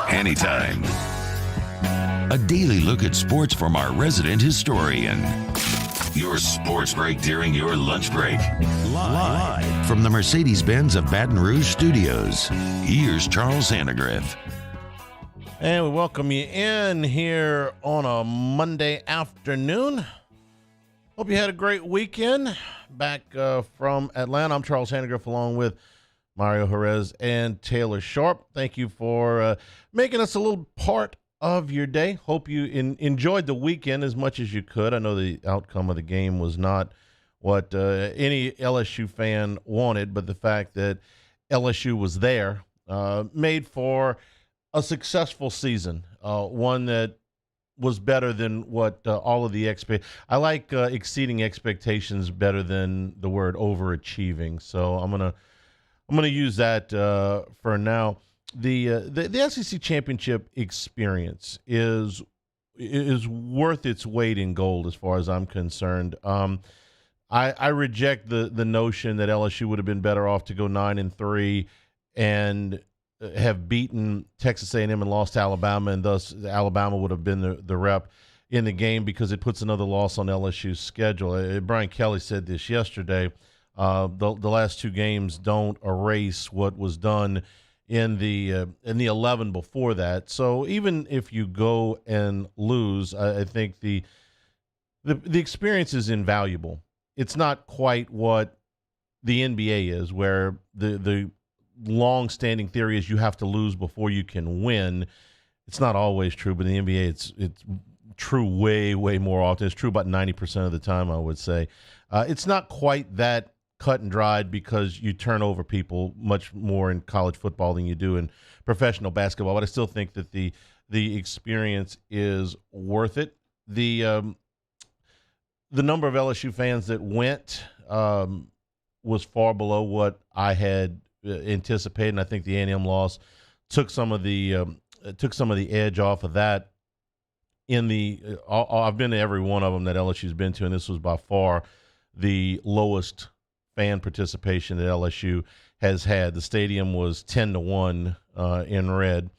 Hanny Time. A daily look at sports from our resident historian. Your sports break during your lunch break. Live from the Mercedes-Benz of Baton Rouge studios. Here's Charles Sandegriff. And we welcome you in here on a Monday afternoon. Hope you had a great weekend. Back from Atlanta, I'm Charles Sandegriff along with Mario Jerez and Taylor Sharp. Thank you for making us a little part of your day. Hope you enjoyed the weekend as much as you could. I know the outcome of the game was not what any LSU fan wanted, but the fact that LSU was there made for a successful season, one that was better than what all of the I like exceeding expectations better than the word overachieving. So I'm gonna use that for now. The SEC championship experience is worth its weight in gold as far as I'm concerned. I reject the notion that LSU would have been better off to go 9-3 and have beaten Texas A&M and lost to Alabama, and thus Alabama would have been the rep in the game because it puts another loss on LSU's schedule. Brian Kelly said this yesterday. The last two games don't erase what was done in the 11 before that. So even if you go and lose, I think the experience is invaluable. It's not quite what the NBA is, where the long-standing theory is you have to lose before you can win. It's not always true, but in the NBA it's true way more often. It's true about 90% of the time, I would say. It's not quite that cut and dried because you turn over people much more in college football than you do in professional basketball, but I still think that the experience is worth it. The number of LSU fans that went was far below what I had anticipated, and I think the A&M loss took some of the edge off of that. I've been to every one of them that LSU's been to, and this was by far the lowest fan participation that LSU has had. The stadium was 10-1 in red,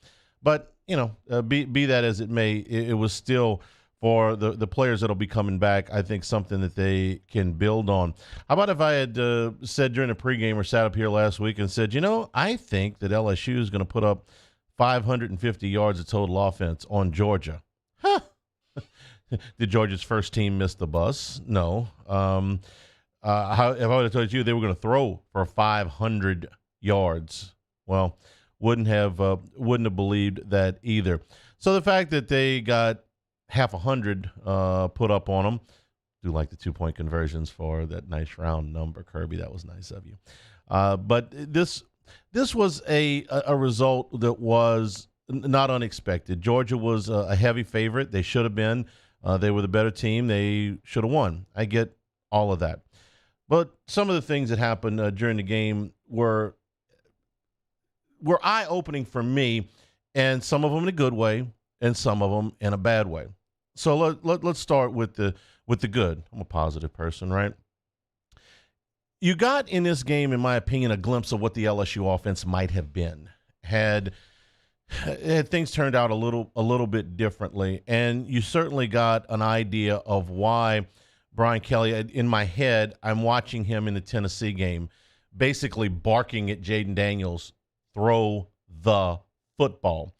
but be that as it may, it was still, for the players that'll be coming back, I think something that they can build on. How about if I had said during the pregame or sat up here last week and said, I think that LSU is going to put up 550 yards of total offense on Georgia. Huh. Did Georgia's first team miss the bus? No. If I would have told you they were going to throw for 500 yards, well, wouldn't have believed that either. So the fact that they got half 100 put up on them. Do like the 2-point conversions for that nice round number, Kirby. That was nice of you. But this was a result that was not unexpected. Georgia was a heavy favorite. They should have been. They were the better team. They should have won. I get all of that. But some of the things that happened during the game were eye-opening for me, and some of them in a good way, and some of them in a bad way. So let's start with the good. I'm a positive person, right? You got in this game, in my opinion, a glimpse of what the LSU offense might have been had things turned out a little bit differently, and you certainly got an idea of why Brian Kelly. In my head, I'm watching him in the Tennessee game, basically barking at Jaden Daniels, "Throw the football,"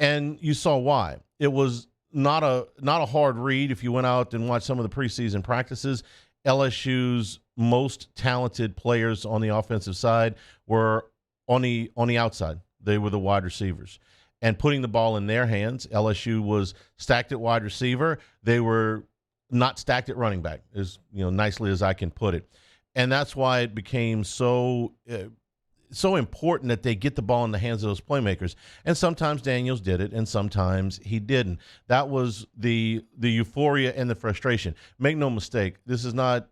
and you saw why. It was not a hard read if you went out and watched some of the preseason practices. LSU's most talented players on the offensive side were on the outside. They were the wide receivers. And putting the ball in their hands, LSU was stacked at wide receiver. They were not stacked at running back, as nicely as I can put it. And that's why it became so important that they get the ball in the hands of those playmakers. And sometimes Daniels did it, and sometimes he didn't. That was the euphoria and the frustration. Make no mistake, this is not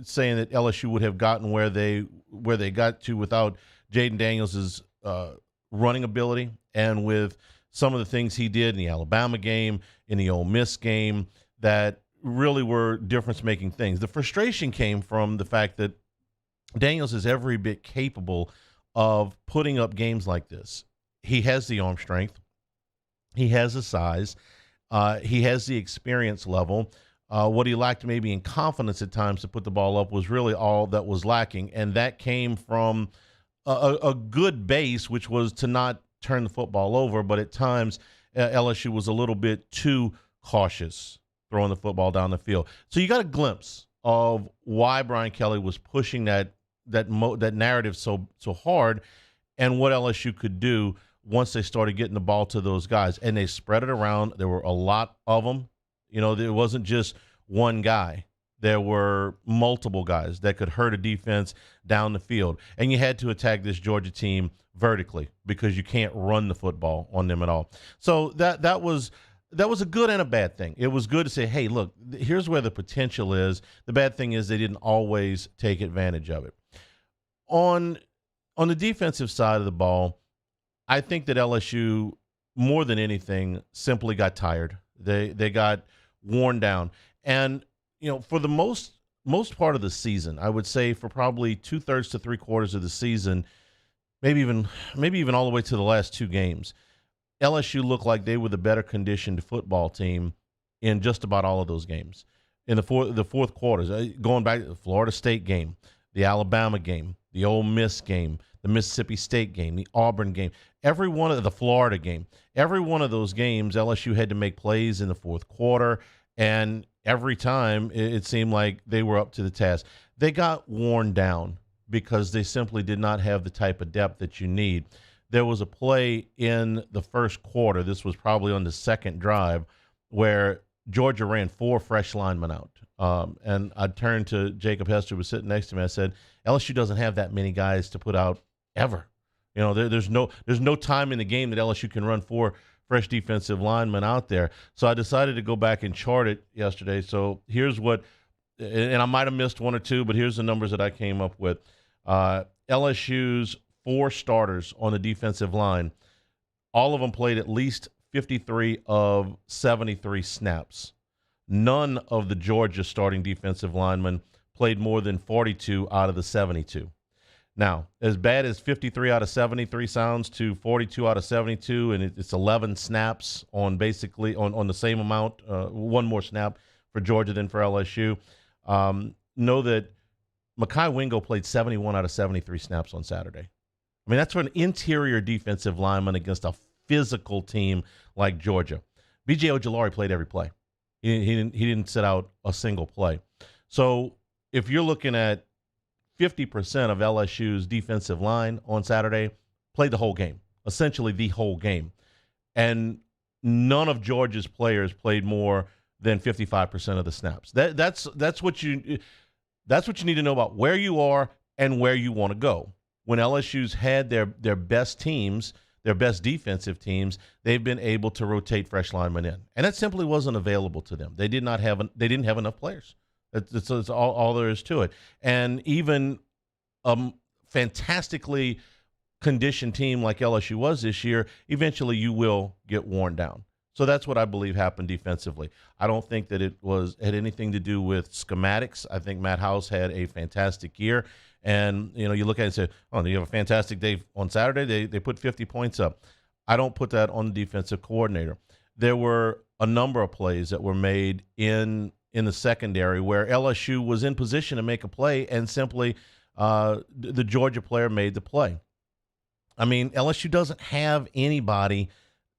saying that LSU would have gotten where they got to without Jaden Daniels' running ability and with some of the things he did in the Alabama game, in the Ole Miss game, that really were difference-making things. The frustration came from the fact that Daniels is every bit capable of putting up games like this. He has the arm strength. He has the size. He has the experience level. What he lacked maybe in confidence at times to put the ball up was really all that was lacking, and that came from a good base, which was to not turn the football over, but at times LSU was a little bit too cautious throwing the football down the field. So you got a glimpse of why Brian Kelly was pushing that narrative so hard, and what LSU could do once they started getting the ball to those guys. And they spread it around. There were a lot of them. You know, there wasn't just one guy. There were multiple guys that could hurt a defense down the field. And you had to attack this Georgia team vertically because you can't run the football on them at all. So that was a good and a bad thing. It was good to say, hey, look, here's where the potential is. The bad thing is they didn't always take advantage of it. On the defensive side of the ball, I think that LSU, more than anything, simply got tired. They got worn down. And, you know, for the most part of the season, I would say for probably 2/3 to 3/4 of the season, maybe even all the way to the last two games, LSU looked like they were the better conditioned football team in just about all of those games. In the fourth quarters, going back to the Florida State game, the Alabama game, the Ole Miss game, the Mississippi State game, the Auburn game, the Florida game, every one of those games, LSU had to make plays in the fourth quarter, and every time it seemed like they were up to the task. They got worn down because they simply did not have the type of depth that you need. There was a play in the first quarter, this was probably on the second drive, where Georgia ran 4 fresh linemen out. And I turned to Jacob Hester, who was sitting next to me. I said, LSU doesn't have that many guys to put out ever. You know, there's no time in the game that LSU can run 4 fresh defensive linemen out there. So I decided to go back and chart it yesterday. So here's what, and I might have missed 1 or 2, but here's the numbers that I came up with. LSU's 4 starters on the defensive line, all of them played at least 53 of 73 snaps. None of the Georgia starting defensive linemen played more than 42 out of the 72. Now, as bad as 53 out of 73 sounds to 42 out of 72, and it's 11 snaps on basically on the same amount, one more snap for Georgia than for LSU, know that Mekhi Wingo played 71 out of 73 snaps on Saturday. I mean, that's for an interior defensive lineman against a physical team like Georgia. B.J. Ojulari played every play. He didn't sit out a single play. So if you're looking at 50% of LSU's defensive line on Saturday, played the whole game, essentially the whole game. And none of Georgia's players played more than 55% of the snaps. That's what you need to know about where you are and where you want to go. When LSU's had their best teams, their best defensive teams, they've been able to rotate fresh linemen in, and that simply wasn't available to them. They didn't have enough players. It's all there is to it. And even a fantastically conditioned team like LSU was this year, eventually you will get worn down. So that's what I believe happened defensively. I don't think that it had anything to do with schematics. I think Matt House had a fantastic year. And, you know, you look at it and say, oh, you have a fantastic day on Saturday. They put 50 points up. I don't put that on the defensive coordinator. There were a number of plays that were made in the secondary where LSU was in position to make a play, and simply the Georgia player made the play. I mean, LSU doesn't have anybody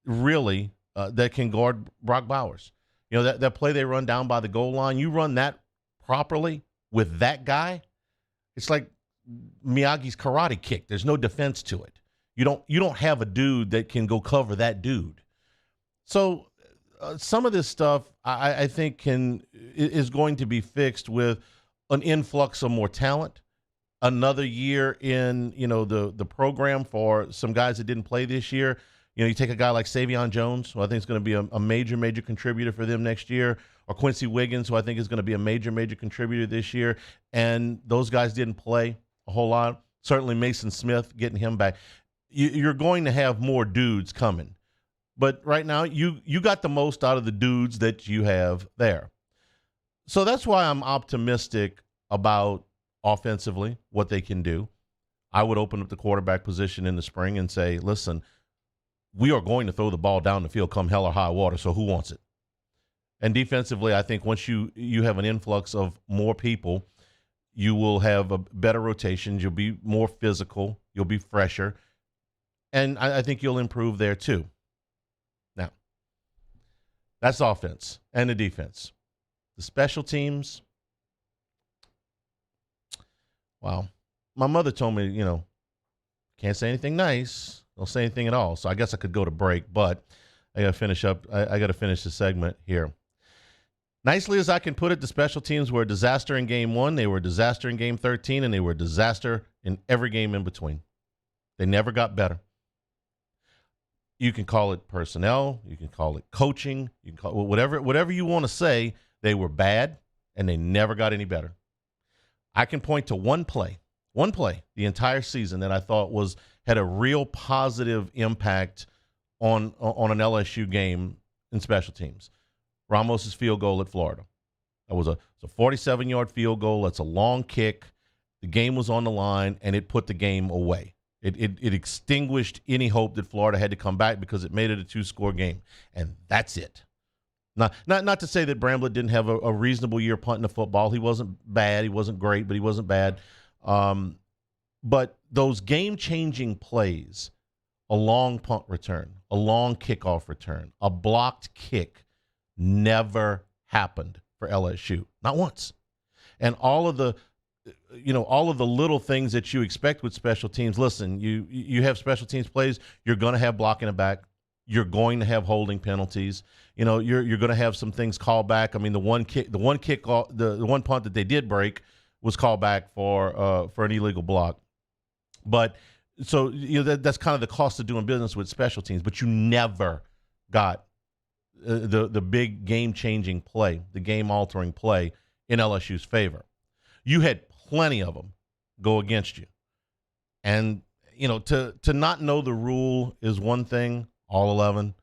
really that can guard Brock Bowers. You know, that play they run down by the goal line, you run that properly with that guy, it's like Miyagi's karate kick. There's no defense to it. You don't have a dude that can go cover that dude. So some of this stuff I think is going to be fixed with an influx of more talent, another year in the program for some guys that didn't play this year. You take a guy like Savion Jones, who I think is going to be a major contributor for them next year, or Quincy Wiggins, who I think is going to be a major contributor this year, and those guys didn't play a whole lot. Certainly Mason Smith, getting him back. You're going to have more dudes coming. But right now, you got the most out of the dudes that you have there. So that's why I'm optimistic about offensively, what they can do. I would open up the quarterback position in the spring and say, listen, we are going to throw the ball down the field come hell or high water, so who wants it? And defensively, I think once you have an influx of more people, you will have a better rotations. You'll be more physical. You'll be fresher. And I think you'll improve there too. Now, that's offense and the defense. The special teams, wow. My mother told me, can't say anything nice. Don't say anything at all. So I guess I could go to break, but I got to finish up. I got to finish the segment here. Nicely as I can put it, the special teams were a disaster in game 1. They were a disaster in game 13, and they were a disaster in every game in between. They never got better. You can call it personnel. You can call it coaching. You can call it whatever you want to say. They were bad, and they never got any better. I can point to one play the entire season that I thought had a real positive impact on an LSU game in special teams. Ramos's field goal at Florida. That was a 47-yard field goal. That's a long kick. The game was on the line, and it put the game away. It extinguished any hope that Florida had to come back because it made it a 2-score game, and that's it. Not to say that Bramblett didn't have a reasonable year punting the football. He wasn't bad. He wasn't great, but he wasn't bad. But those game-changing plays, a long punt return, a long kickoff return, a blocked kick, never happened for LSU. Not once. And all of the little things that you expect with special teams. Listen, you have special teams plays, you're going to have blocking it back. You're going to have holding penalties. You're going to have some things called back. I mean, the one punt that they did break was called back for an illegal block. But so that's kind of the cost of doing business with special teams. But you never got the big game-changing play, the game-altering play in LSU's favor. You had plenty of them go against you. And, to not know the rule is one thing, all 11.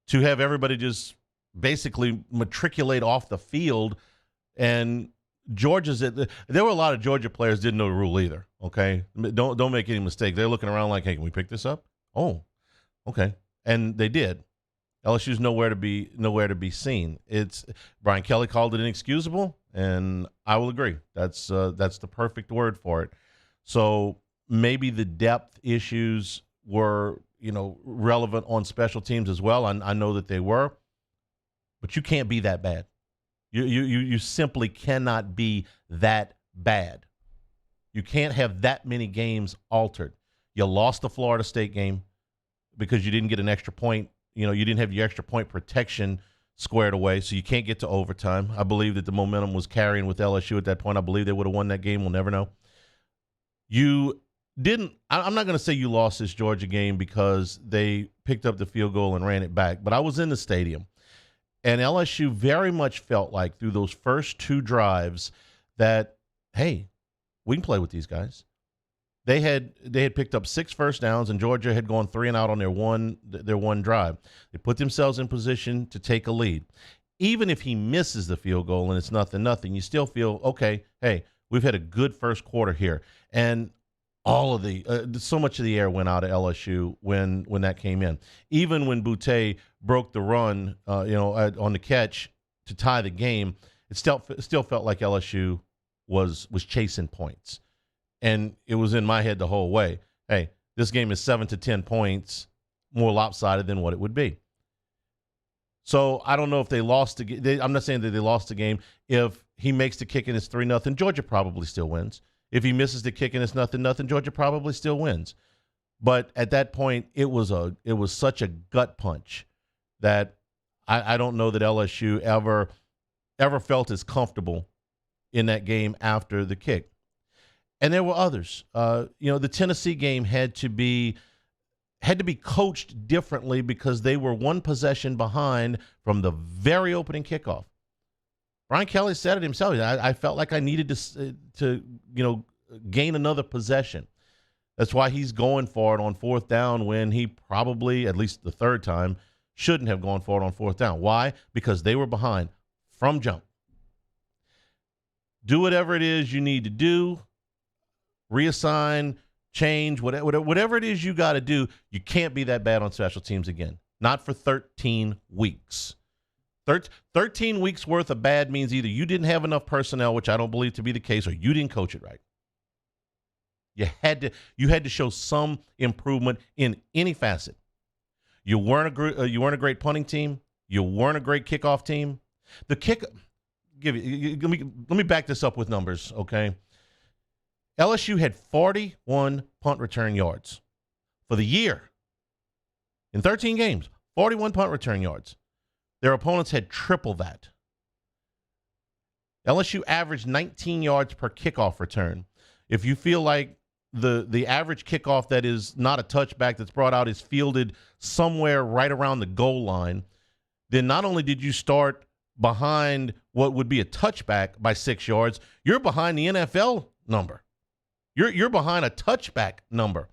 To have everybody just basically matriculate off the field, and there were a lot of Georgia players didn't know the rule either, okay? Don't make any mistake. They're looking around like, hey, can we pick this up? Oh, okay. And they did. LSU's nowhere to be seen. Brian Kelly called it inexcusable, and I will agree. That's the perfect word for it. So maybe the depth issues were relevant on special teams as well. I know that they were, but you can't be that bad. You simply cannot be that bad. You can't have that many games altered. You lost the Florida State game because you didn't get an extra point. You didn't have your extra point protection squared away, so you can't get to overtime. I believe that the momentum was carrying with LSU at that point. I believe they would have won that game. We'll never know. I'm not going to say you lost this Georgia game because they picked up the field goal and ran it back, but I was in the stadium, and LSU very much felt like through those first 2 drives that, hey, we can play with these guys. They had picked up 6 first downs, and Georgia had gone 3 and out on their one drive. They put themselves in position to take a lead. Even if he misses the field goal and it's 0-0, you still feel, okay, hey, we've had a good first quarter here. And all of so much of the air went out of LSU when that came in. Even when Boutte broke the run, on the catch to tie the game, it still felt like LSU was chasing points. And it was in my head the whole way. Hey, this game is 7 to 10 points more lopsided than what it would be. So I don't know if they lost the game. I'm not saying that they lost the game. If he makes the kick and it's 3-0, Georgia probably still wins. If he misses the kick and it's 0-0, Georgia probably still wins. But at that point, it was such a gut punch that I don't know that LSU ever felt as comfortable in that game after the kick. And there were others. The Tennessee game had to be coached differently because they were 1 possession behind from the very opening kickoff. Brian Kelly said it himself. I felt like I needed to gain another possession. That's why he's going for it on 4th down when he probably, at least the 3rd time, shouldn't have gone for it on 4th down. Why? Because they were behind from jump. Do whatever it is you need to do, reassign, change, whatever it is you got to do. You can't be that bad on special teams again. Not for 13 weeks. 13 weeks worth of bad means either you didn't have enough personnel, which I don't believe to be the case, or you didn't coach it right. You had to show some improvement in any facet. You weren't a great punting team. You weren't a great kickoff team. Let me back this up with numbers, okay? LSU had 41 punt return yards for the year. In 13 games, 41 punt return yards. Their opponents had triple that. LSU averaged 19 yards per kickoff return. If you feel like the average kickoff that is not a touchback that's brought out is fielded somewhere right around the goal line, then not only did you start behind what would be a touchback by 6 yards, you're behind the NFL number. You're behind a touchback number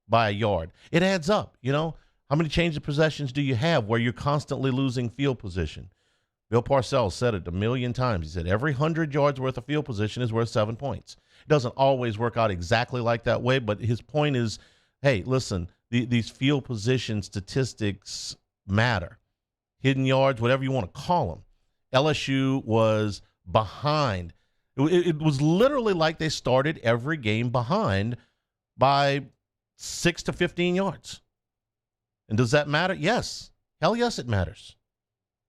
by a yard. It adds up, you know. How many change of possessions do you have where you're constantly losing field position? Bill Parcells said it a million times. He said every 100 yards worth of field position is worth 7 points. It doesn't always work out exactly like that way, but his point is, hey, listen, these field position statistics matter. Hidden yards, whatever you want to call them. LSU was behind. It was literally like they started every game behind by 6 to 15 yards. And does that matter? Yes. Hell yes, it matters.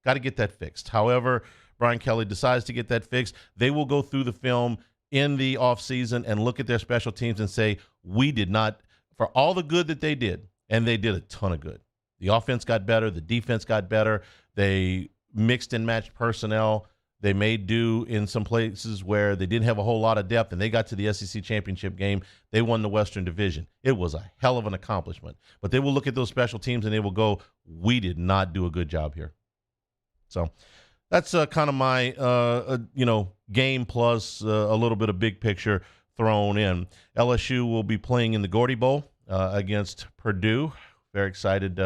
Got to get that fixed. However, Brian Kelly decides to get that fixed. They will go through the film in the offseason and look at their special teams and say, we did not, for all the good that they did, and they did a ton of good. The offense got better. The defense got better. They mixed and matched personnel. They made do in some places where they didn't have a whole lot of depth, and they got to the SEC championship game. They won the Western Division. It was a hell of an accomplishment. But they will look at those special teams, and they will go, we did not do a good job here. So that's kind of my, game plus a little bit of big picture thrown in. LSU will be playing in the Gordy Bowl against Purdue. Very excited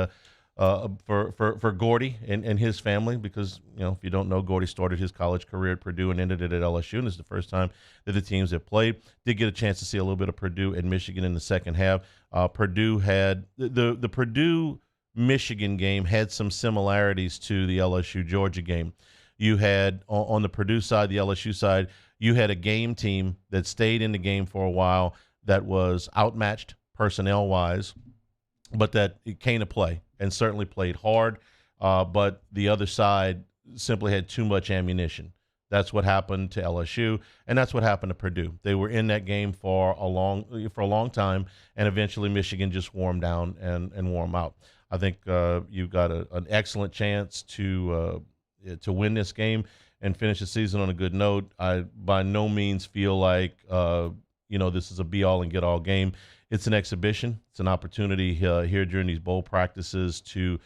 for Gordy and his family because, you know, if you don't know, Gordy started his college career at Purdue and ended it at LSU, and this is the first time that the teams have played. Did get a chance to see a little bit of Purdue and Michigan in the second half. Purdue had the Purdue-Michigan game had some similarities to the LSU-Georgia game. You had, on the Purdue side, the LSU side, you had a game team that stayed in the game for a while that was outmatched personnel-wise, but that it came to play and certainly played hard, but the other side simply had too much ammunition. That's what happened to LSU, and that's what happened to Purdue. They were in that game for a long time, and eventually Michigan just wore them down and wore them out. I think you've got an excellent chance to win this game and finish the season on a good note. I by no means feel like this is a be-all and get-all game. It's an exhibition. It's an opportunity here during these bowl practices to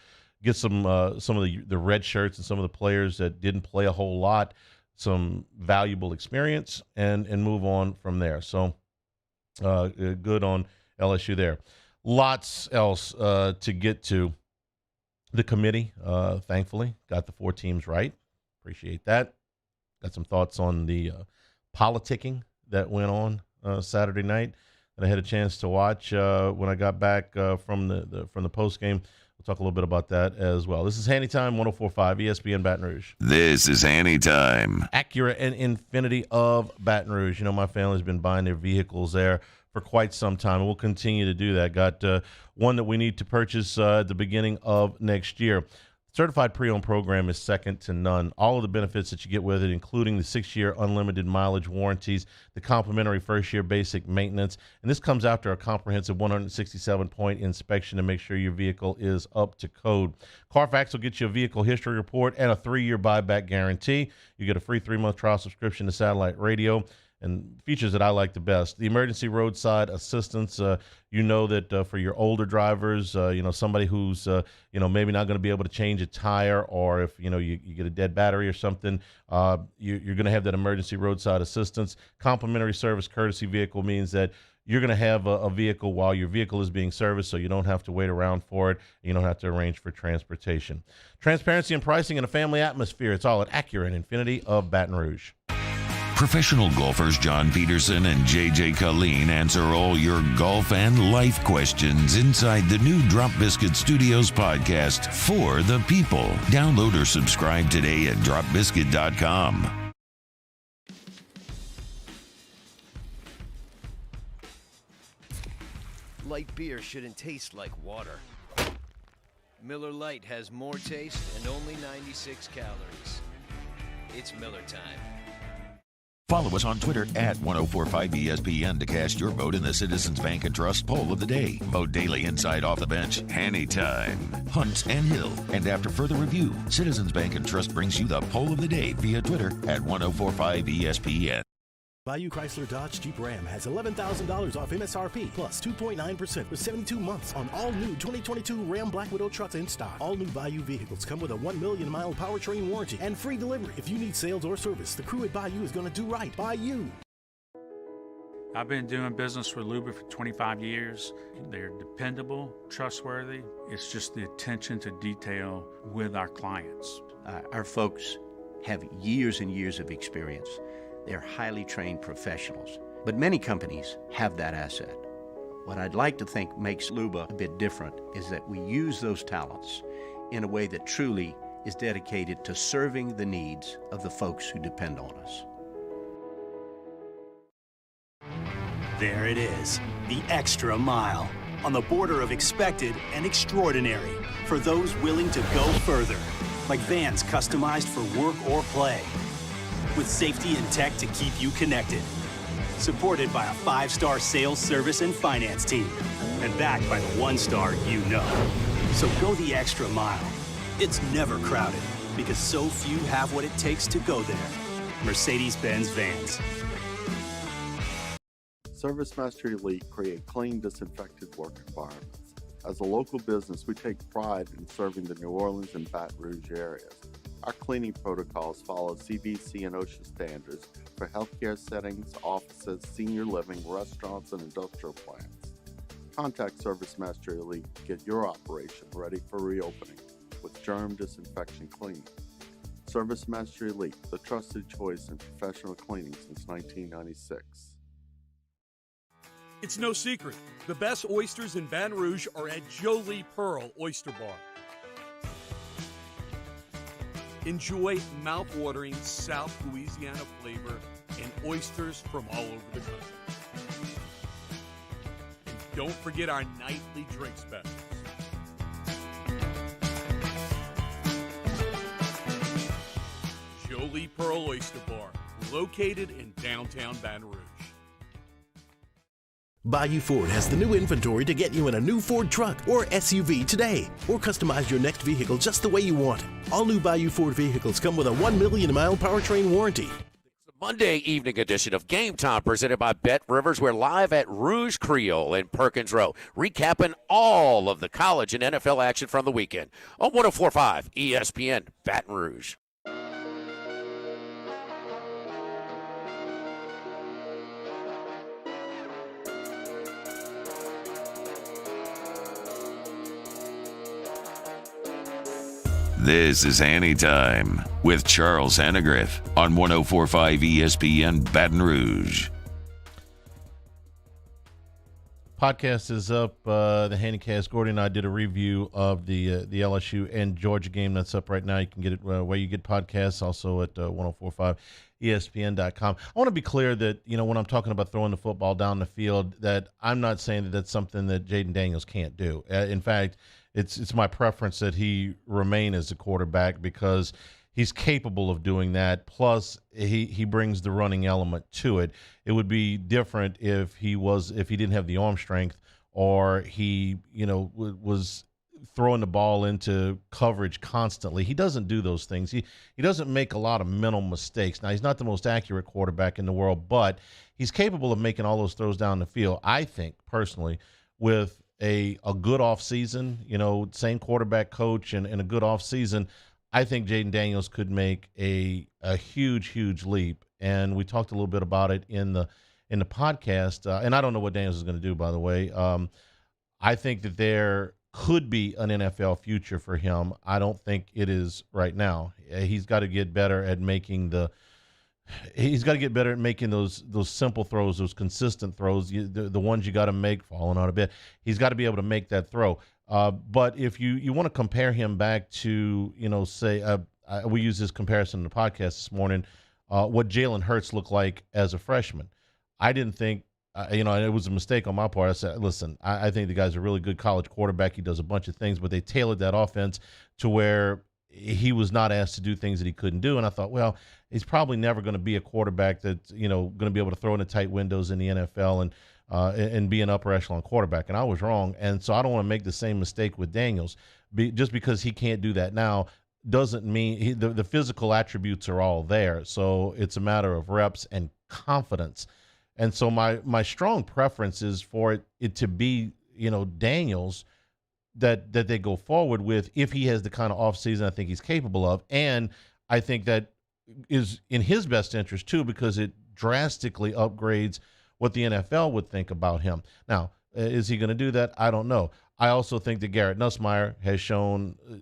get some of the red shirts and some of the players that didn't play a whole lot some valuable experience and move on from there. So good on LSU there. Lots else to get to. The committee, thankfully, got the 4 teams right. Appreciate that. Got some thoughts on the politicking that went on Saturday night that I had a chance to watch when I got back from the post game. We'll talk a little bit about that as well. This is Hanny Time, 104.5 ESPN Baton Rouge. This is Hanny Time. Acura and Infinity of Baton Rouge. You know, my family's been buying their vehicles there for quite some time, and we'll continue to do that. Got one that we need to purchase at the beginning of next year. Certified Pre-Owned program is second to none. All of the benefits that you get with it, including the 6-year unlimited mileage warranties, the complimentary first-year basic maintenance, and this comes after a comprehensive 167-point inspection to make sure your vehicle is up to code. Carfax will get you a vehicle history report and a 3-year buyback guarantee. You get a free 3-month trial subscription to satellite radio. And features that I like the best, the emergency roadside assistance. You know that for your older drivers, somebody who's, maybe not going to be able to change a tire, or if, you get a dead battery or something, you're going to have that emergency roadside assistance. Complimentary service courtesy vehicle means that you're going to have a vehicle while your vehicle is being serviced, so you don't have to wait around for it. You don't have to arrange for transportation. Transparency and pricing in a family atmosphere. It's all at Acura and Infinity of Baton Rouge. Professional golfers John Peterson and JJ Colleen answer all your golf and life questions inside the new Drop Biscuit Studios podcast for the people. Download or subscribe today at dropbiscuit.com. Light beer shouldn't taste like water. Miller Lite has more taste and only 96 calories. It's Miller time. Follow us on Twitter at 1045ESPN to cast your vote in the Citizens Bank and Trust poll of the day. Vote daily inside Off the Bench, Hanny Time, Hunt and Hill. And after further review, Citizens Bank and Trust brings you the poll of the day via Twitter at 1045ESPN. Bayou Chrysler Dodge Jeep Ram has $11,000 off MSRP plus 2.9% with 72 months on all new 2022 Ram Black Widow trucks in stock. All new Bayou vehicles come with a 1 million mile powertrain warranty and free delivery. If you need sales or service, the crew at Bayou is going to do right by you. I've been doing business with Luba for 25 years. They're dependable, trustworthy. It's just the attention to detail with our clients. Our folks have years and years of experience. They're highly trained professionals, but many companies have that asset. What I'd like to think makes Luba a bit different is that we use those talents in a way that truly is dedicated to serving the needs of the folks who depend on us. There it is, the extra mile, on the border of expected and extraordinary for those willing to go further, like vans customized for work or play, with safety and tech to keep you connected. Supported by a 5-star sales, service, and finance team. And backed by the 1-star you know. So go the extra mile. It's never crowded because so few have what it takes to go there. Mercedes-Benz Vans. ServiceMaster Elite create clean, disinfected work environments. As a local business, we take pride in serving the New Orleans and Baton Rouge areas. Our cleaning protocols follow CDC and OSHA standards for healthcare settings, offices, senior living, restaurants, and industrial plants. Contact ServiceMaster Elite to get your operation ready for reopening with germ disinfection cleaning. ServiceMaster Elite, the trusted choice in professional cleaning since 1996. It's no secret. The best oysters in Baton Rouge are at Jolie Pearl Oyster Bar. Enjoy mouth-watering South Louisiana flavor and oysters from all over the country. And don't forget our nightly drink specials. Jolie Pearl Oyster Bar, located in downtown Baton Rouge. Bayou Ford has the new inventory to get you in a new Ford truck or SUV today, or customize your next vehicle just the way you want. All new Bayou Ford vehicles come with a 1 million mile powertrain warranty. Monday evening edition of Game Time presented by Bet Rivers. We're live at Rouge Creole in Perkins Row, recapping all of the college and NFL action from the weekend on 104.5 ESPN Baton Rouge. This is Hanny Time with Charles Hannegriff on 104.5 ESPN Baton Rouge. Podcast is up. The Handycast. Gordy and I did a review of the LSU and Georgia game. That's up right now. You can get it where you get podcasts, also at 104.5 ESPN.com. I want to be clear that, when I'm talking about throwing the football down the field, that I'm not saying that that's something that Jaden Daniels can't do. In fact, it's my preference that he remain as a quarterback because he's capable of doing that. Plus, he brings the running element to it. It would be different if he didn't have the arm strength, or he was throwing the ball into coverage constantly. He doesn't do those things. He doesn't make a lot of mental mistakes. Now, he's not the most accurate quarterback in the world, but he's capable of making all those throws down the field. I think personally, with a good off season, same quarterback coach and a good off season, I think Jaden Daniels could make a huge leap. And we talked a little bit about it in the podcast. And I don't know what Daniels is going to do, by the way. I think that there could be an NFL future for him. I don't think it is right now. He's got to get better at making the he's got to get better at making those simple throws, those consistent throws, the ones you got to make, falling out a bit. He's got to be able to make that throw. But if you want to compare him back to, say, we use this comparison in the podcast this morning, what Jalen Hurts looked like as a freshman. I didn't think, it was a mistake on my part. I said, listen, I think the guy's a really good college quarterback. He does a bunch of things, but they tailored that offense to where he was not asked to do things that he couldn't do. And I thought, well, he's probably never going to be a quarterback that's, going to be able to throw in the tight windows in the NFL and be an upper echelon quarterback. And I was wrong. And so I don't want to make the same mistake with Daniels. Just because he can't do that now doesn't mean the physical attributes are all there. So it's a matter of reps and confidence. And so my strong preference is for it to be, Daniels that they go forward with if he has the kind of offseason I think he's capable of. And I think that is in his best interest, too, because it drastically upgrades what the NFL would think about him. Now, is he going to do that? I don't know. I also think that Garrett Nussmeier has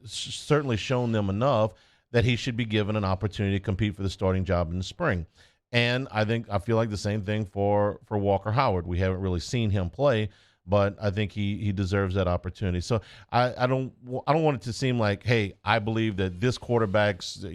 certainly shown them enough that he should be given an opportunity to compete for the starting job in the spring. And I feel like the same thing for Walker Howard. We haven't really seen him play, but I think he deserves that opportunity. So I don't want it to seem like, hey, I believe that this quarterback's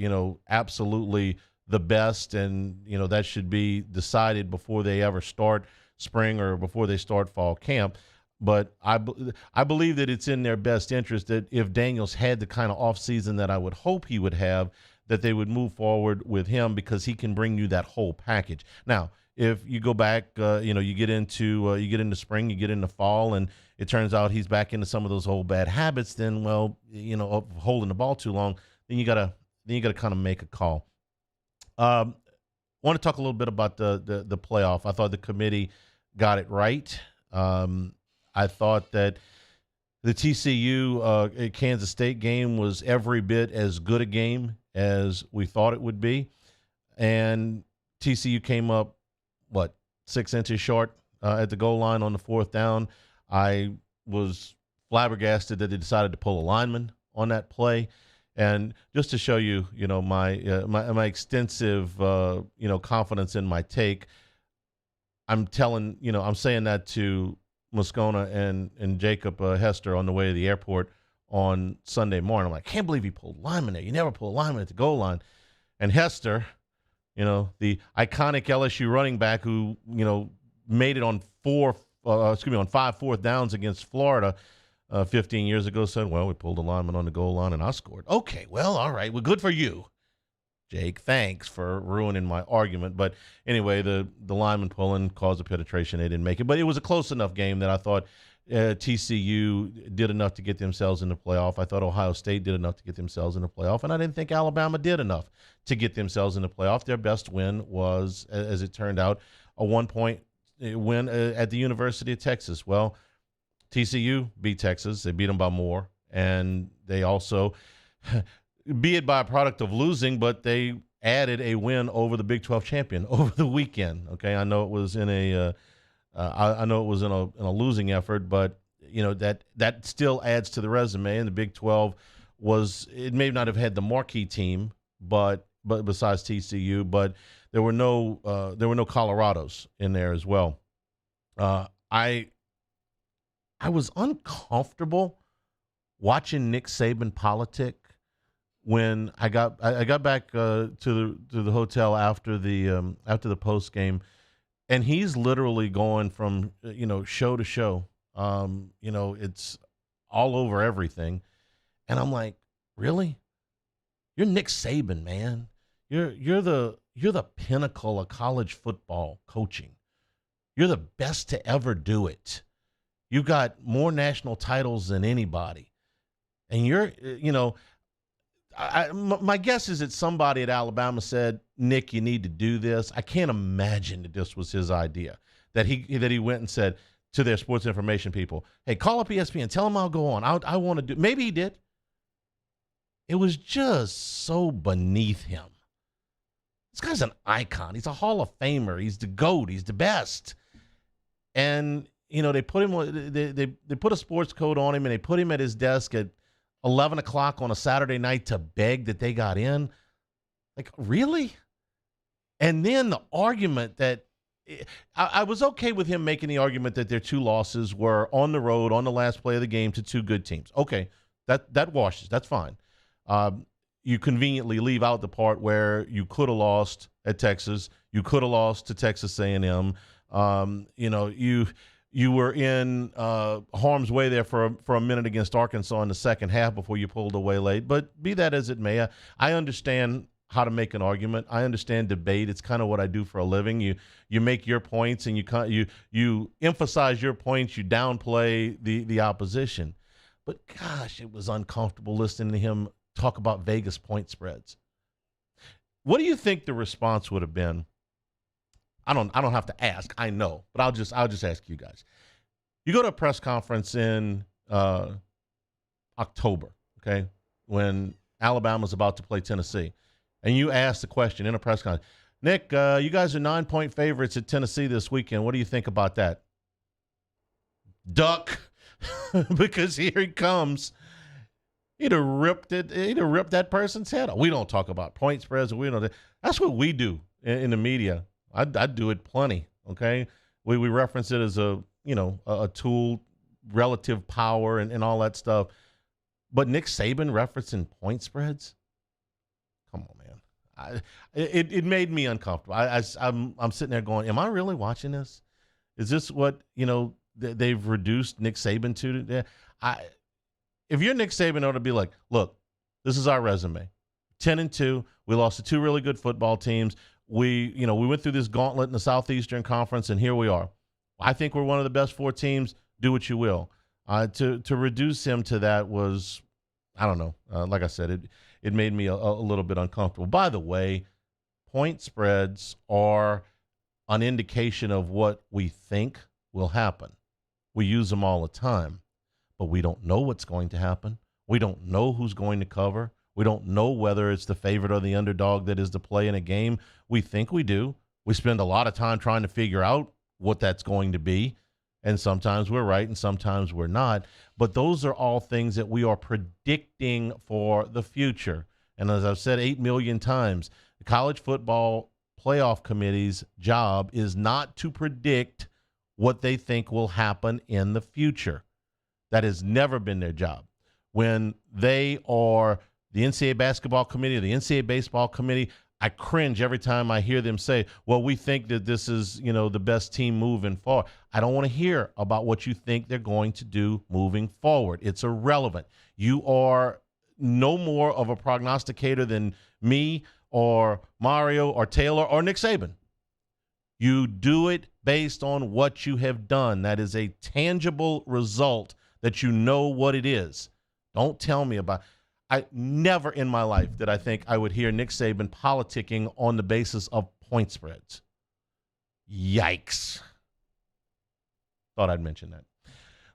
absolutely the best, and that should be decided before they ever start spring or before they start fall camp. But I believe that it's in their best interest that if Daniels had the kind of offseason that I would hope he would have, that they would move forward with him because he can bring you that whole package. Now, if you go back, you get into spring, you get into fall, and it turns out he's back into some of those old bad habits, then, of holding the ball too long, then you gotta kind of make a call. I want to talk a little bit about the playoff. I thought the committee got it right. I thought that the TCU Kansas State game was every bit as good a game as we thought it would be, and TCU came up 6 inches short at the goal line on the fourth down. I was flabbergasted that they decided to pull a lineman on that play. And just to show you, my extensive, confidence in my take, I'm saying that to Moscona and Jacob Hester on the way to the airport on Sunday morning. I'm like, can't believe he pulled lineman there. You never pull a lineman at the goal line. And Hester, the iconic LSU running back who, made it on 5 fourth downs against Florida 15 years ago, said, well, we pulled a lineman on the goal line and I scored. Okay, well, all right. Well, good for you, Jake. Thanks for ruining my argument. But anyway, the lineman pulling caused a penetration. They didn't make it. But it was a close enough game that I thought TCU did enough to get themselves in the playoff. I thought Ohio State did enough to get themselves in the playoff. And I didn't think Alabama did enough to get themselves in the playoff. Their best win was, as it turned out, a 1-point win at the University of Texas. Well, TCU beat Texas. They beat them by more. And they also, be it by a product of losing, but they added a win over the Big 12 champion over the weekend. Okay, I know it was in a losing effort, but that still adds to the resume. And the Big 12 may not have had the marquee team, but besides TCU, but there were no Colorados in there as well. I was uncomfortable watching Nick Saban politic when I got back to the hotel after the post game, and he's literally going from show to show. It's all over everything, and I'm like, really? You're Nick Saban, man. You're the pinnacle of college football coaching. You're the best to ever do it. You got more national titles than anybody. And my guess is that somebody at Alabama said, Nick, you need to do this. I can't imagine that this was his idea, that he went and said to their sports information people, hey, call up ESPN, tell them I'll go on. I want to do. Maybe he did. It was just so beneath him. This guy's an icon. He's a Hall of Famer. He's the GOAT. He's the best. And, they put him, they put a sports coat on him, and they put him at his desk at 11 o'clock on a Saturday night to beg that they got in. Like, really? And then the argument that I was okay with him making the argument that their 2 losses were on the road on the last play of the game to 2 good teams. Okay, that washes. That's fine. You conveniently leave out the part where you could have lost at Texas. You could have lost to Texas A&M. You were in harm's way there for a minute against Arkansas in the second half before you pulled away late. But be that as it may, I understand how to make an argument. I understand debate. It's kind of what I do for a living. You make your points and you emphasize your points. You downplay the opposition. But gosh, it was uncomfortable listening to him talk about Vegas point spreads. What do you think the response would have been? I don't have to ask. I know, but I'll just ask you guys. You go to a press conference in October, okay, when Alabama's about to play Tennessee, and you ask the question in a press conference, Nick, you guys are 9-point favorites at Tennessee this weekend. What do you think about that? Duck, because here he comes. He'd have ripped that person's head off. We don't talk about point spreads. That's what we do in the media. I do it plenty. Okay, we reference it as a tool, relative power, and all that stuff. But Nick Saban referencing point spreads? Come on, man. It made me uncomfortable. I'm sitting there going, am I really watching this? Is this what they've reduced Nick Saban to? If you're Nick Saban, it ought to be like, look, this is our resume. 10-2. We lost to 2 really good football teams. We went through this gauntlet in the Southeastern Conference, and here we are. I think we're one of the best 4 teams. Do what you will. To reduce him to that was, I don't know. Like I said, it made me a little bit uncomfortable. By the way, point spreads are an indication of what we think will happen. We use them all the time, but we don't know what's going to happen. We don't know who's going to cover. We don't know whether it's the favorite or the underdog that is to play in a game. We think we do. We spend a lot of time trying to figure out what that's going to be, and sometimes we're right and sometimes we're not. But those are all things that we are predicting for the future. And as I've said 8 million times, the college football playoff committee's job is not to predict what they think will happen in the future. That has never been their job. When they are the NCAA basketball committee or the NCAA baseball committee, I cringe every time I hear them say, well, we think that this is, the best team moving forward. I don't want to hear about what you think they're going to do moving forward. It's irrelevant. You are no more of a prognosticator than me or Mario or Taylor or Nick Saban. You do it based on what you have done. That is a tangible result that you know what it is. Don't tell me about I never in my life did I think I would hear Nick Saban politicking on the basis of point spreads. Yikes. Thought I'd mention that.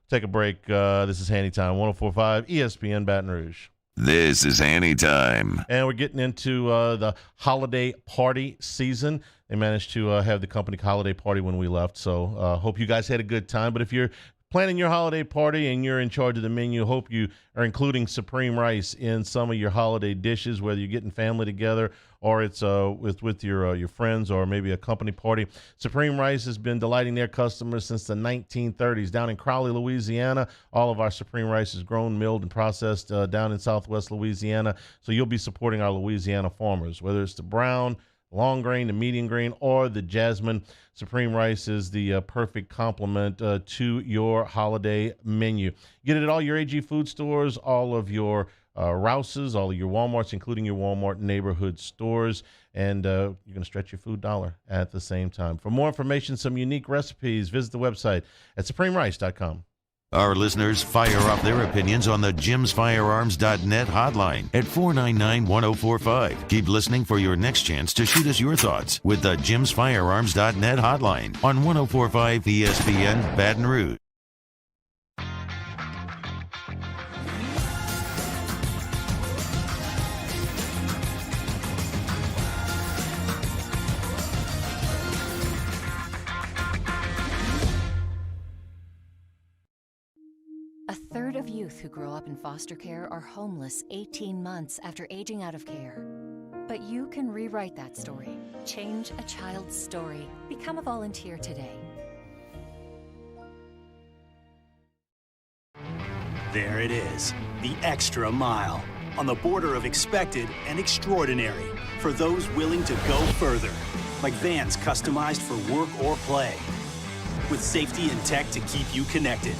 Take a break. This is Hanny Time, 104.5 ESPN Baton Rouge. This is Hanny Time. And we're getting into the holiday party season. They managed to have the company holiday party when we left, so hope you guys had a good time. But if you're planning your holiday party and you're in charge of the menu, hope you are including supreme rice in some of your holiday dishes, whether you're getting family together or it's with your friends or maybe a company party. Supreme Rice has been delighting their customers since the 1930s. Down in Crowley, Louisiana, all of our Supreme Rice is grown, milled, and processed down in southwest Louisiana. So you'll be supporting our Louisiana farmers, whether it's the brown, long grain, the medium grain, or the jasmine. Supreme Rice is the perfect complement to your holiday menu. Get it at all your AG food stores, all of your Rouses, all of your Walmarts, including your Walmart neighborhood stores, and you're going to stretch your food dollar at the same time. For more information, some unique recipes, visit the website at supremerice.com. Our listeners fire up their opinions on the jimsfirearms.net hotline at 499-1045. Keep listening for your next chance to shoot us your thoughts with the jimsfirearms.net hotline on 104.5 ESPN Baton Rouge. A third of youth who grow up in foster care are homeless 18 months after aging out of care. But you can rewrite that story. Change a child's story. Become a volunteer today. There it is, the extra mile, on the border of expected and extraordinary, for those willing to go further, like vans customized for work or play, with safety and tech to keep you connected,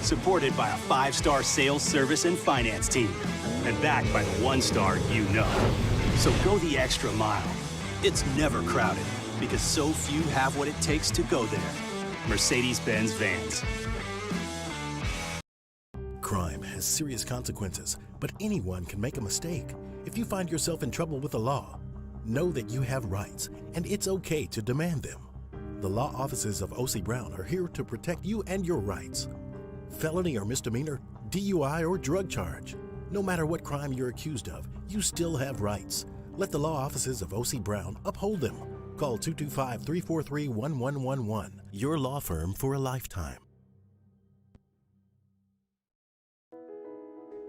supported by a 5-star sales, service, and finance team, and backed by the 1-star you know. So go the extra mile. It's never crowded, because so few have what it takes to go there. Mercedes-Benz Vans. Crime has serious consequences, but anyone can make a mistake. If you find yourself in trouble with the law, know that you have rights, and it's okay to demand them. The law offices of O.C. Brown are here to protect you and your rights. Felony or misdemeanor, DUI or drug charge. No matter what crime you're accused of, you still have rights. Let the law offices of O.C. Brown uphold them. Call 225-343-1111. Your law firm for a lifetime.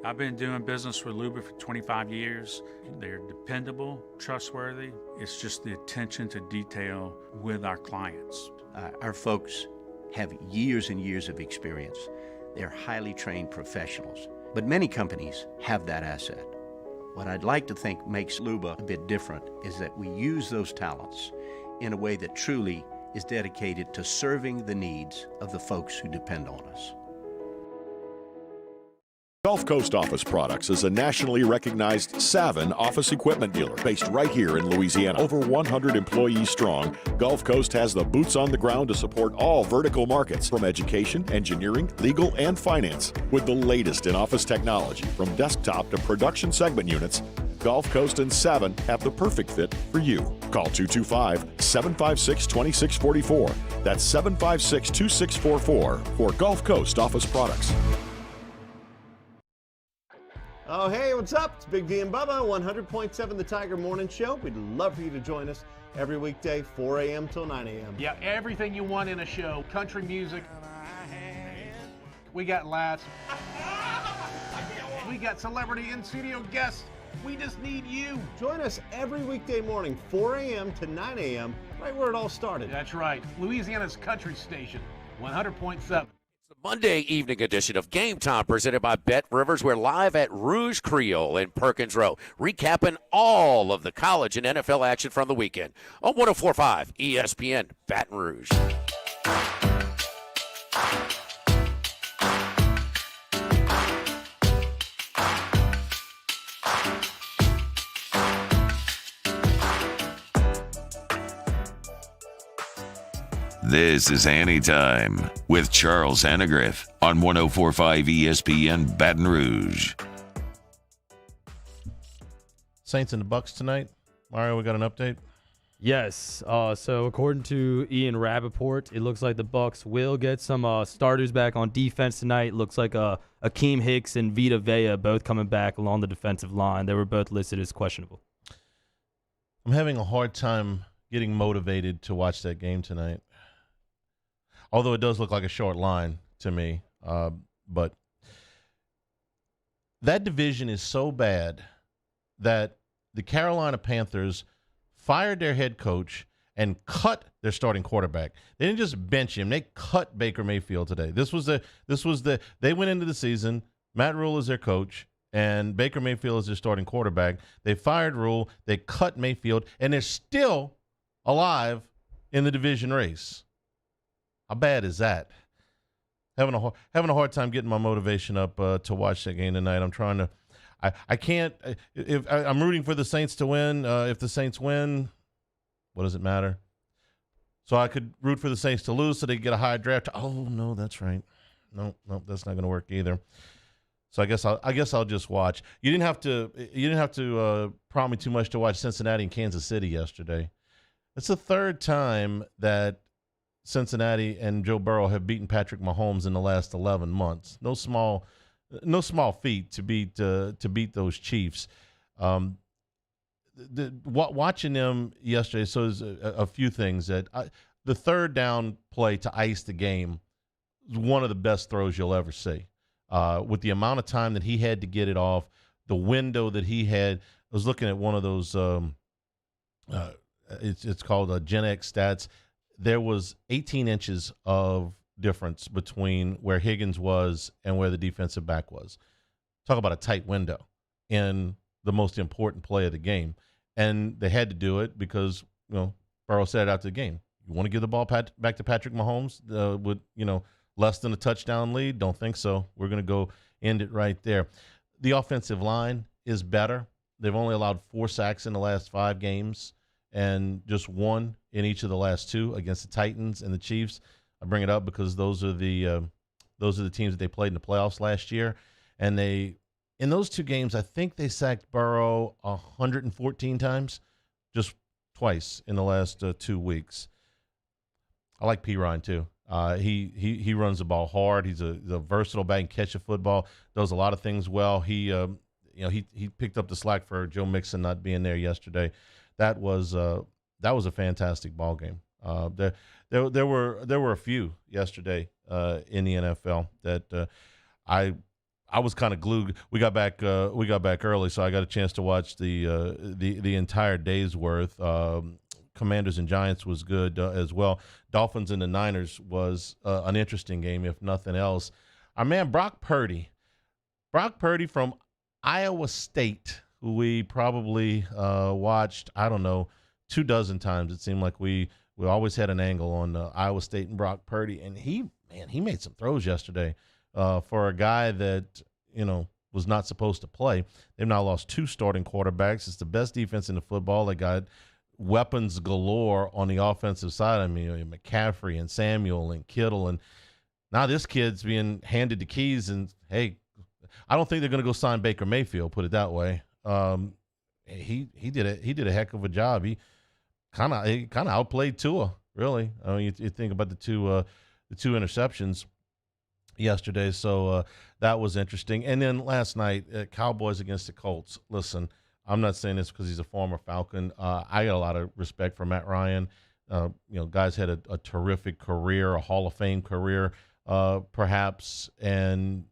I've been doing business with Luba for 25 years. They're dependable, trustworthy. It's just the attention to detail with our clients. Our folks have years and years of experience. They're highly trained professionals. But many companies have that asset. What I'd like to think makes Luba a bit different is that we use those talents in a way that truly is dedicated to serving the needs of the folks who depend on us. Gulf Coast Office Products is a nationally recognized Savin office equipment dealer based right here in Louisiana. Over 100 employees strong, Gulf Coast has the boots on the ground to support all vertical markets, from education, engineering, legal, and finance. With the latest in office technology, from desktop to production segment units, Gulf Coast and Savin have the perfect fit for you. Call 225-756-2644. That's 756-2644 for Gulf Coast Office Products. Oh, hey, what's up? It's Big D and Bubba, 100.7 The Tiger Morning Show. We'd love for you to join us every weekday, 4 a.m. till 9 a.m. Yeah, everything you want in a show. Country music. We got laughs. We got celebrity in-studio guests. We just need you. Join us every weekday morning, 4 a.m. to 9 a.m., right where it all started. That's right. Louisiana's country station, 100.7. Monday evening edition of Game Time presented by Bet Rivers. We're live at Rouge Creole in Perkins Row, recapping all of the college and NFL action from the weekend on 104.5 ESPN Baton Rouge. This is Hanny Time with Charles Hannegriff on 104.5 ESPN Baton Rouge. Saints and the Bucks tonight. Mario, we got an update? Yes. So according to Ian Rappaport, it looks like the Bucks will get some starters back on defense tonight. Looks like Akeem Hicks and Vita Vea both coming back along the defensive line. They were both listed as questionable. I'm having a hard time getting motivated to watch that game tonight. Although it does look like a short line to me. But that division is so bad that the Carolina Panthers fired their head coach and cut their starting quarterback. They didn't just bench him. They cut Baker Mayfield today. They went into the season, Matt Rule is their coach, and Baker Mayfield is their starting quarterback. They fired Rule, they cut Mayfield, and they're still alive in the division race. How bad is that? Having a hard time getting my motivation up to watch that game tonight. I'm trying to. I can't. I'm rooting for the Saints to win. If the Saints win, what does it matter? So I could root for the Saints to lose so they get a high draft. Oh no, that's right. No, that's not going to work either. So I guess I'll just watch. You didn't have to prompt me too much to watch Cincinnati and Kansas City yesterday. It's the third time that Cincinnati and Joe Burrow have beaten Patrick Mahomes in the last 11 months. No small feat to beat those Chiefs. Watching them yesterday, so there's a few things that the third down play to ice the game was one of the best throws you'll ever see. With the amount of time that he had to get it off, the window that he had. I was looking at one of those. It's called Gen X stats. There was 18 inches of difference between where Higgins was and where the defensive back was. Talk about a tight window in the most important play of the game. And they had to do it because, Burrow said it after the game. You want to give the ball back to Patrick Mahomes with, less than a touchdown lead? Don't think so. We're going to go end it right there. The offensive line is better. They've only allowed 4 sacks in the last 5 games and just 1 in each of the last 2 against the Titans and the Chiefs. I bring it up because those are the teams that they played in the playoffs last year. And in those 2 games, I think they sacked Burrow 114 times, just twice in the last 2 weeks. I like P. Ryan too. He runs the ball hard. He's a versatile back and catch a football. Does a lot of things well. He picked up the slack for Joe Mixon not being there yesterday. That was a fantastic ball game. There were a few yesterday in the NFL that I was kind of glued. We got back early, so I got a chance to watch the entire day's worth. Commanders and Giants was good as well. Dolphins and the Niners was an interesting game, if nothing else. Our man Brock Purdy from Iowa State, who we probably watched, 24 times. It seemed like we always had an angle on Iowa State and Brock Purdy, and he made some throws yesterday for a guy that was not supposed to play. They've now lost 2 starting quarterbacks. It's the best defense in the football. They got weapons galore on the offensive side. I mean, McCaffrey and Samuel and Kittle, and now this kid's being handed the keys. And hey, I don't think they're going to go sign Baker Mayfield. Put it that way. He did a heck of a job. He kind of outplayed Tua. Really, I mean, you think about the two interceptions yesterday. So that was interesting. And then last night, Cowboys against the Colts. Listen, I'm not saying this because he's a former Falcon. I got a lot of respect for Matt Ryan. Guys had a terrific career, a Hall of Fame career, perhaps. And,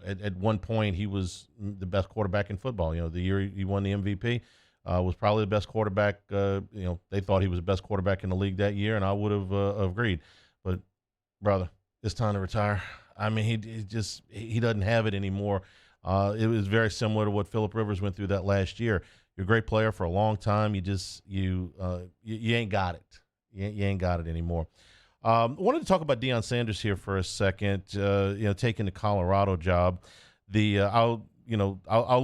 at one point he was the best quarterback in football. The year he won the MVP was probably the best quarterback. They thought he was the best quarterback in the league that year, and I would have agreed. But, brother, it's time to retire. I mean, he doesn't have it anymore. It was very similar to what Phillip Rivers went through that last year. You're a great player for a long time. You ain't got it. You ain't got it anymore. I wanted to talk about Deion Sanders here for a second. Taking the Colorado job. I'll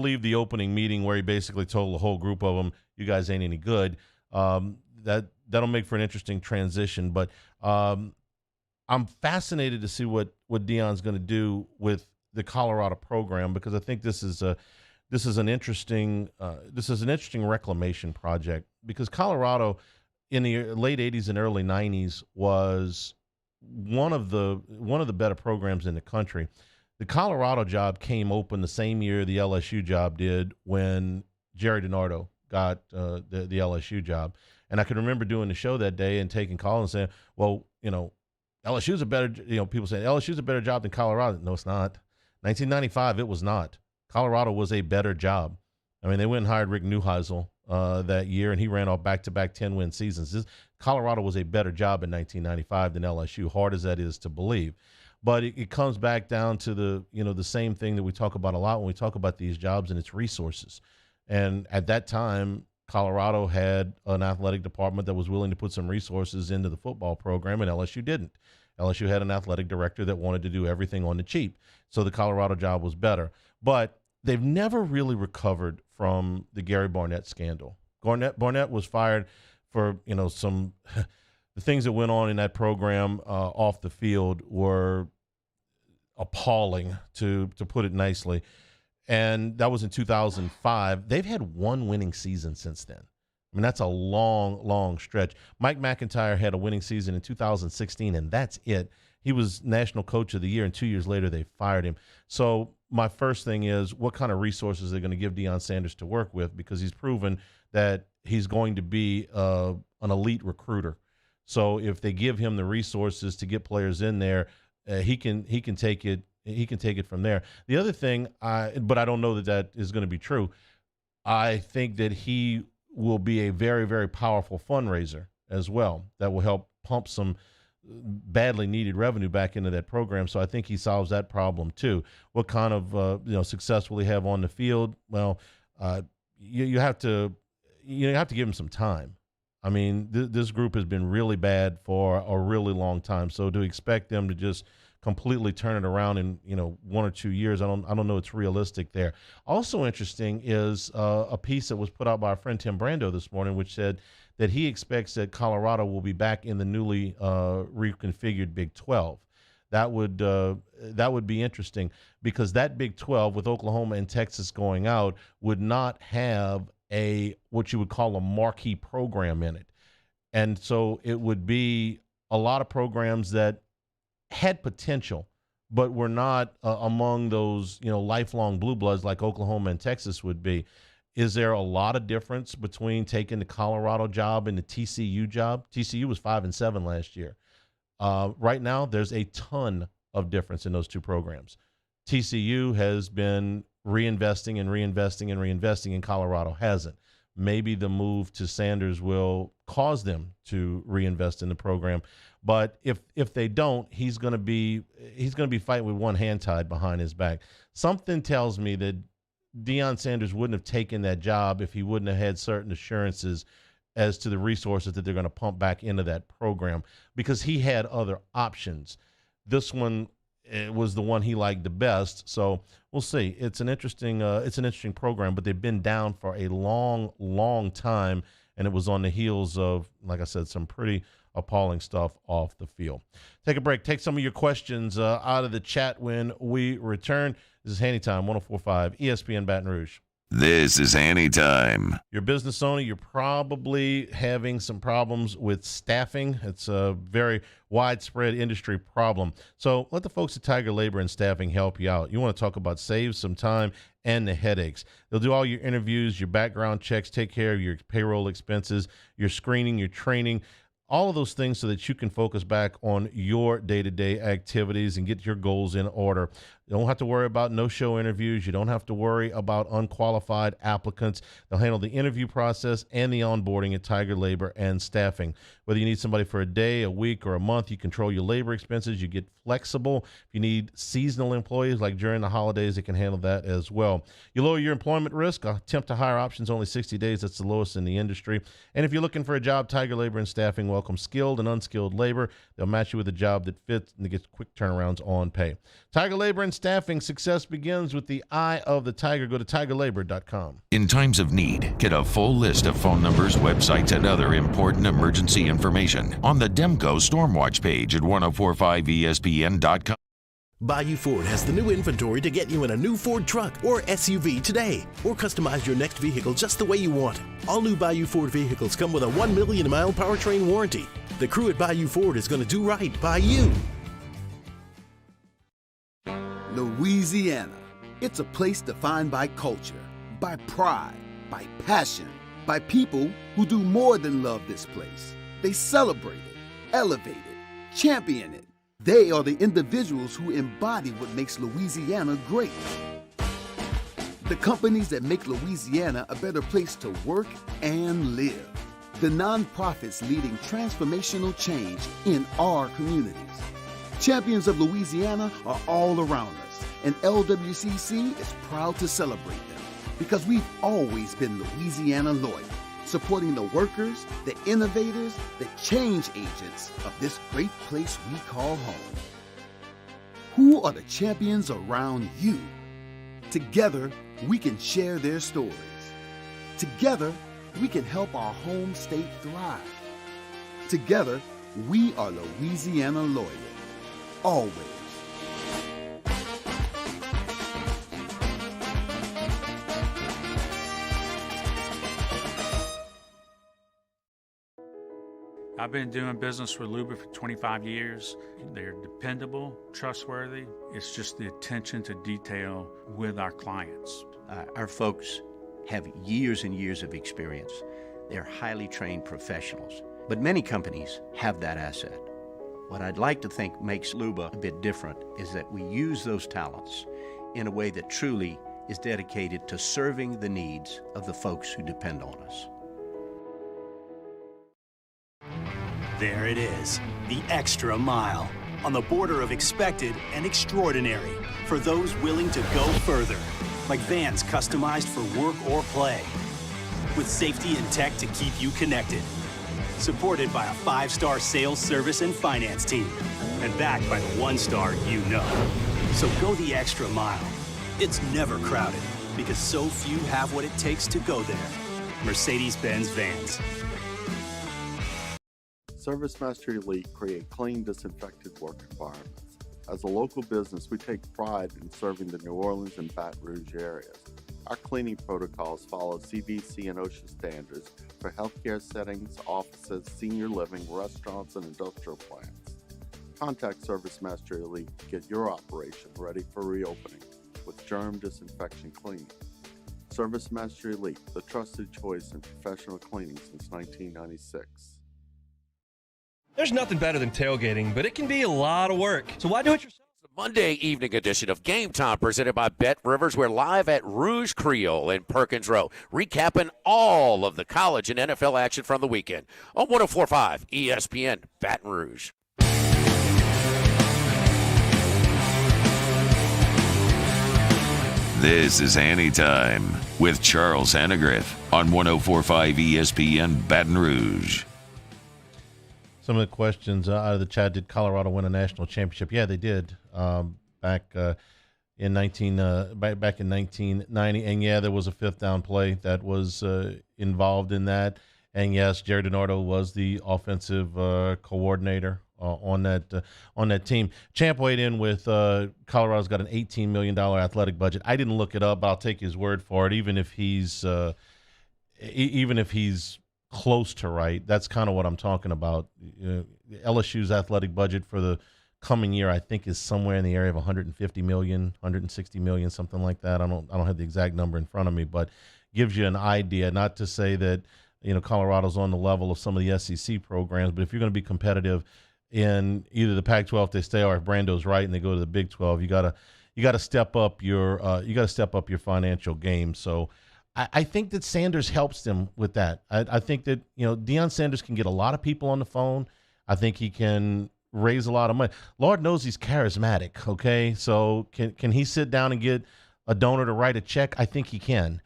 leave the opening meeting where he basically told the whole group of them, "You guys ain't any good." That'll make for an interesting transition. But I'm fascinated to see what Deion's going to do with the Colorado program, because I think this is an interesting reclamation project, because Colorado in the late 80s and early 90s was one of the better programs in the country. The Colorado job came open the same year the LSU job did, when Jerry DiNardo got the LSU job. And I can remember doing the show that day and taking calls and saying, well, LSU's a better, people saying LSU's a better job than Colorado. No, it's not. 1995, it was not. Colorado was a better job. I mean, they went and hired Rick Neuheisel that year, and he ran off back-to-back 10-win seasons. Colorado was a better job in 1995 than LSU, hard as that is to believe. But it comes back down to the same thing that we talk about a lot when we talk about these jobs, and it's resources. And at that time, Colorado had an athletic department that was willing to put some resources into the football program, and LSU didn't. LSU had an athletic director that wanted to do everything on the cheap. So the Colorado job was better. But they've never really recovered from the Gary Barnett scandal. Barnett was fired for, some the things that went on in that program off the field were appalling, to put it nicely. And that was in 2005. They've had one winning season since then. I mean, that's a long, long stretch. Mike McIntyre had a winning season in 2016, and that's it. He was National Coach of the Year, and 2 years later they fired him. So my first thing is, what kind of resources are they going to give Deion Sanders to work with? Because he's proven that he's going to be an elite recruiter. So if they give him the resources to get players in there, he can take it he can take it from there. The other thing, but I don't know that is going to be true. I think that he will be a very, very powerful fundraiser as well that will help pump some badly needed revenue back into that program. So I think he solves that problem too. What kind of success will he have on the field? Well, you have to give him some time. I mean, this group has been really bad for a really long time. So to expect them to just completely turn it around in 1 or 2 years, I don't know it's realistic there. Also interesting is a piece that was put out by our friend Tim Brando this morning, which said that he expects that Colorado will be back in the newly reconfigured Big 12. That would be interesting, because that Big 12 with Oklahoma and Texas going out would not have what you would call a marquee program in it. And so it would be a lot of programs that had potential, but were not among those, lifelong blue bloods like Oklahoma and Texas would be. Is there a lot of difference between taking the Colorado job and the TCU job? TCU was 5-7 last year. Right now, there's a ton of difference in those two programs. TCU has been reinvesting and reinvesting and reinvesting, and Colorado hasn't. Maybe the move to Sanders will cause them to reinvest in the program, but if they don't, he's going to be fighting with one hand tied behind his back. Something tells me that Deion Sanders wouldn't have taken that job if he wouldn't have had certain assurances as to the resources that they're going to pump back into that program, because he had other options. This one was the one he liked the best. So we'll see. It's an interesting program, but they've been down for a long, long time, and it was on the heels of, like I said, some pretty appalling stuff off the field. Take a break. Take some of your questions out of the chat when we return. This is Hanny Time, 104.5 ESPN Baton Rouge. This is Hanny Time. Your business owner, you're probably having some problems with staffing. It's a very widespread industry problem. So let the folks at Tiger Labor and Staffing help you out. You want to talk about save some time and the headaches. They'll do all your interviews, your background checks, take care of your payroll expenses, your screening, your training, all of those things so that you can focus back on your day-to-day activities and get your goals in order. You don't have to worry about no-show interviews. You don't have to worry about unqualified applicants. They'll handle the interview process and the onboarding at Tiger Labor and Staffing. Whether you need somebody for a day, a week, or a month, you control your labor expenses. You get flexible. If you need seasonal employees, like during the holidays, they can handle that as well. You lower your employment risk. Attempt to hire options, only 60 days. That's the lowest in the industry. And if you're looking for a job, Tiger Labor and Staffing welcomes skilled and unskilled labor. They'll match you with a job that fits and get quick turnarounds on pay. Tiger Labor and Staffing, success begins with the eye of the tiger. Go to tigerlabor.com. In times of need, get a full list of phone numbers, websites, and other important emergency information on the Demco Stormwatch page at 1045ESPN.com. Bayou Ford has the new inventory to get you in a new Ford truck or SUV today, or customize your next vehicle just the way you want it. All new Bayou Ford vehicles come with a 1 million mile powertrain warranty. The crew at Bayou Ford is going to do right by you. Louisiana. It's a place defined by culture, by pride, by passion, by people who do more than love this place. They celebrate it, elevate it, champion it. They are the individuals who embody what makes Louisiana great. The companies that make Louisiana a better place to work and live. The nonprofits leading transformational change in our communities. Champions of Louisiana are all around us, and LWCC is proud to celebrate them because we've always been Louisiana loyal, supporting the workers, the innovators, the change agents of this great place we call home. Who are the champions around you? Together, we can share their stories. Together, we can help our home state thrive. Together, we are Louisiana loyal. Always. I've been doing business with Luba for 25 years. They're dependable, trustworthy. It's just the attention to detail with our clients. Our folks have years and years of experience. They're highly trained professionals. But many companies have that asset. What I'd like to think makes Luba a bit different is that we use those talents in a way that truly is dedicated to serving the needs of the folks who depend on us. There it is, the extra mile, on the border of expected and extraordinary, for those willing to go further, like vans customized for work or play, with safety and tech to keep you connected, supported by a 5-star sales, service, and finance team, and backed by the 1-star you know. So go the extra mile. It's never crowded, because so few have what it takes to go there. Mercedes-Benz Vans. ServiceMaster Elite create clean, disinfected work environments. As a local business, we take pride in serving the New Orleans and Baton Rouge areas. Our cleaning protocols follow CDC and OSHA standards for healthcare settings, offices, senior living, restaurants, and industrial plants. Contact ServiceMaster Elite to get your operation ready for reopening with germ disinfection cleaning. ServiceMaster Elite, the trusted choice in professional cleaning since 1996. There's nothing better than tailgating, but it can be a lot of work. So why do it yourself? Monday evening edition of Game Time presented by Bet Rivers. We're live at Rouge Creole in Perkins Row, recapping all of the college and NFL action from the weekend on 104.5 ESPN Baton Rouge. This is Hanny Time with Charles Hannegriff on 104.5 ESPN Baton Rouge. Some of the questions out of the chat: did Colorado win a national championship? Yeah, they did. Back in 1990, and yeah, there was a fifth down play that was involved in that. And yes, Jerry DiNardo was the offensive coordinator on that team. Champ weighed in with Colorado's got an $18 million athletic budget. I didn't look it up, but I'll take his word for it. Even if he's close to right, that's kind of what I'm talking about. LSU's athletic budget for the coming year, I think, is somewhere in the area of 150 million, 160 million, something like that. I don't have the exact number in front of me, but gives you an idea. Not to say that Colorado's on the level of some of the SEC programs, but if you're going to be competitive in either the Pac-12 if they stay, or if Brando's right and they go to the Big 12, you gotta step up your financial game. So I think that Sanders helps them with that. I think that Deion Sanders can get a lot of people on the phone. I think he can raise a lot of money. Lord knows he's charismatic. Okay, so can he sit down and get a donor to write a check? I think he can.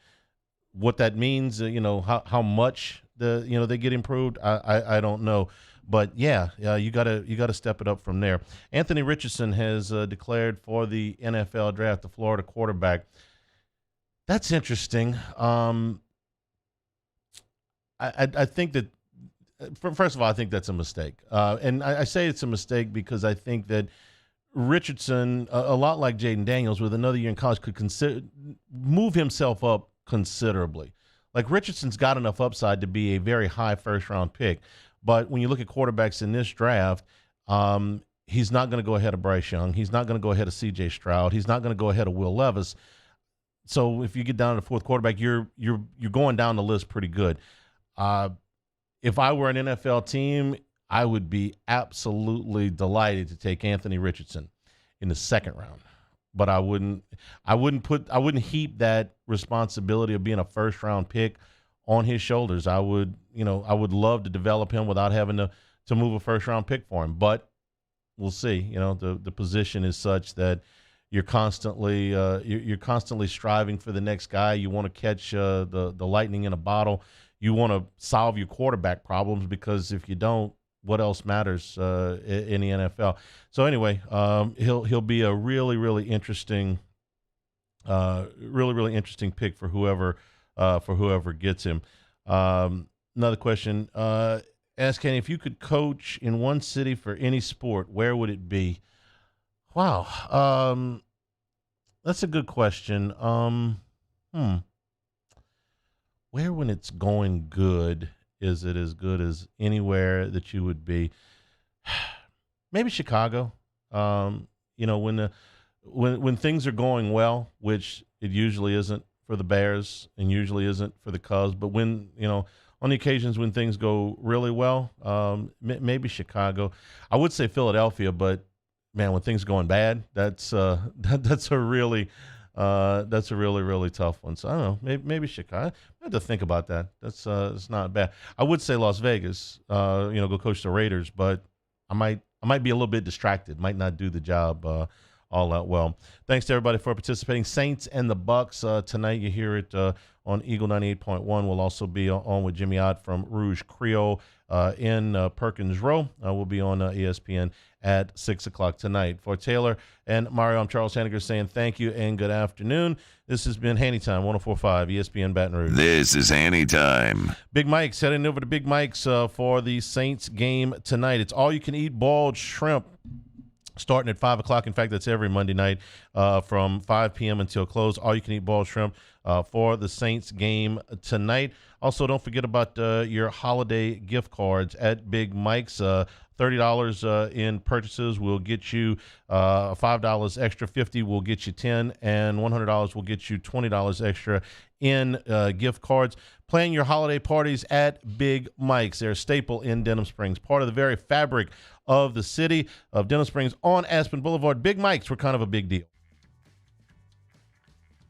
What that means, how much they get improved, I don't know. But yeah, you gotta step it up from there. Anthony Richardson has declared for the NFL draft, the Florida quarterback. That's interesting. I think that, first of all, I think that's a mistake. And I say it's a mistake because I think that Richardson, a lot like Jaden Daniels, with another year in college, could move himself up considerably. Like, Richardson's got enough upside to be a very high first-round pick. But when you look at quarterbacks in this draft, he's not going to go ahead of Bryce Young. He's not going to go ahead of C.J. Stroud. He's not going to go ahead of Will Levis. So if you get down to the fourth quarterback, you're going down the list pretty good. If I were an NFL team, I would be absolutely delighted to take Anthony Richardson in the second round. But I wouldn't heap that responsibility of being a first round pick on his shoulders. I would love to develop him without having to move a first round pick for him. But we'll see. The position is such that you're constantly striving for the next guy. You want to catch the lightning in a bottle. You want to solve your quarterback problems, because if you don't, what else matters in the NFL? So anyway, he'll be a really interesting pick for whoever gets him. Another question. Ask Kenny, if you could coach in one city for any sport, where would it be? Wow. That's a good question. Where, when it's going good, is it as good as anywhere that you would be? Maybe Chicago. When things are going well, which it usually isn't for the Bears and usually isn't for the Cubs, but when on the occasions when things go really well, maybe Chicago. I would say Philadelphia, but man, when things going bad, that's that's a really really tough one. So I don't know, maybe Chicago. I have to think about that. That's it's not bad. I would say Las Vegas, go coach the Raiders, but I might be a little bit distracted. Might not do the job all that well. Thanks to everybody for participating. Saints and the Bucks tonight. You hear it on Eagle 98.1. We'll also be on with Jimmy Ott from Rouge Creole in Perkins Row. We'll be on ESPN at 6 o'clock tonight. For Taylor and Mario, I'm Charles Hanniger saying thank you and good afternoon. This has been Hanny Time, 104.5 ESPN Baton Rouge. This is Hanny Time. Big Mike's heading over to Big Mike's for the Saints game tonight. It's all-you-can-eat boiled shrimp starting at 5 o'clock. In fact, that's every Monday night from 5 p.m. until close. All-you-can-eat boiled shrimp for the Saints game tonight. Also, don't forget about your holiday gift cards at Big Mike's. $30 in purchases will get you $5 extra. $50 will get you $10, and $100 will get you $20 extra in gift cards. Plan your holiday parties at Big Mike's. They're a staple in Denham Springs, part of the very fabric of the city of Denham Springs on Aspen Boulevard. Big Mike's were kind of a big deal.